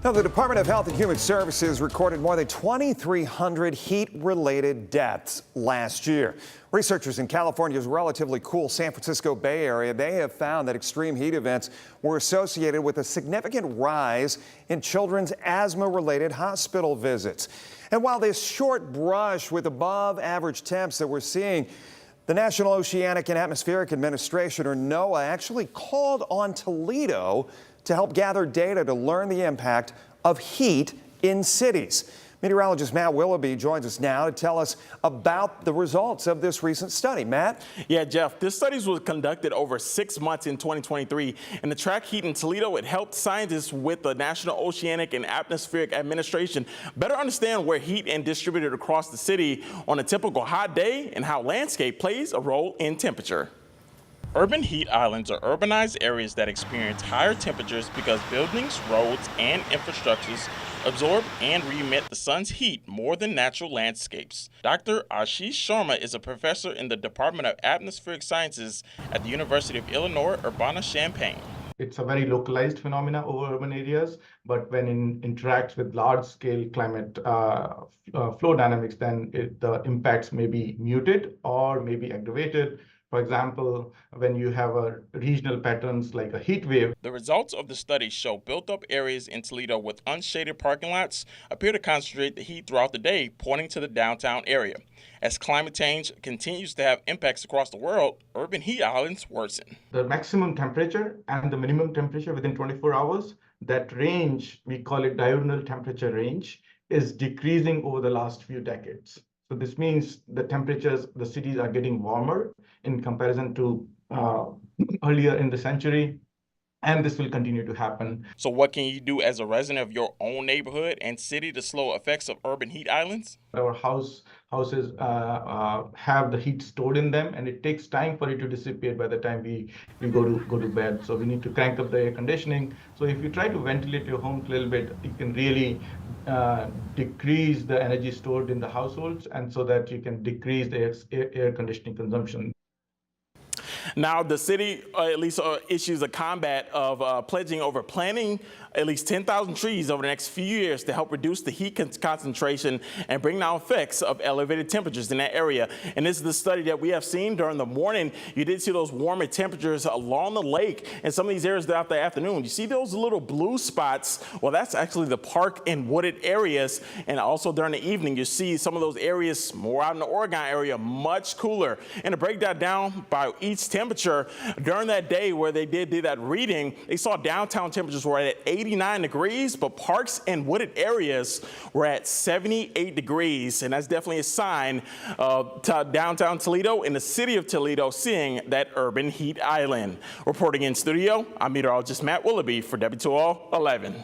Now, the Department of Health and Human Services recorded more than 2,300 heat-related deaths last year. Researchers in California's relatively cool San Francisco Bay Area, they have found that extreme heat events were associated with a significant rise in children's asthma-related hospital visits. And while this short brush with above-average temps that we're seeing, the National Oceanic and Atmospheric Administration, or NOAA, actually called on Toledo to help gather data to learn the impact of heat in cities. Meteorologist Matt Willoughby joins us now to tell us about the results of this recent study. Matt? Yeah, Jeff, this study was conducted over 6 months in 2023, and to track heat in Toledo, it helped scientists with the National Oceanic and Atmospheric Administration better understand where heat is distributed across the city on a typical hot day and how landscape plays a role in temperature. Urban heat islands are urbanized areas that experience higher temperatures because buildings, roads, and infrastructures absorb and re-emit the sun's heat more than natural landscapes. Dr. Ashish Sharma is a professor in the Department of Atmospheric Sciences at the University of Illinois Urbana-Champaign. It's a very localized phenomena over urban areas, but when it interacts with large-scale climate flow dynamics, then the impacts may be muted or may be aggravated. For example, when you have regional patterns like a heat wave. The results of the study show built-up areas in Toledo with unshaded parking lots appear to concentrate the heat throughout the day, pointing to the downtown area. As climate change continues to have impacts across the world, urban heat islands worsen. The maximum temperature and the minimum temperature within 24 hours, that range, we call it diurnal temperature range, is decreasing over the last few decades. So this means the temperatures, the cities are getting warmer in comparison to earlier in the century, and this will continue to happen. So what can you do as a resident of your own neighborhood and city to slow effects of urban heat islands? Our houses have the heat stored in them, and it takes time for it to dissipate by the time we go to bed. So we need to crank up the air conditioning. So if you try to ventilate your home a little bit, you can really decrease the energy stored in the households, and so that you can decrease the air conditioning consumption. Now, the city at least issues a combat of pledging over planting at least 10,000 trees over the next few years to help reduce the heat concentration and bring down effects of elevated temperatures in that area. And this is the study that we have seen during the morning. You did see those warmer temperatures along the lake and some of these areas throughout the afternoon. You see those little blue spots? Well, that's actually the park and wooded areas. And also during the evening, you see some of those areas more out in the Oregon area, much cooler. And to break that down by each temperature, during that day where they did that reading, they saw downtown temperatures were at 89 degrees, but parks and wooded areas were at 78 degrees. And that's definitely a sign of downtown Toledo and the city of Toledo seeing that urban heat island. Reporting in studio, I'm meteorologist Matt Willoughby for WTOL 11.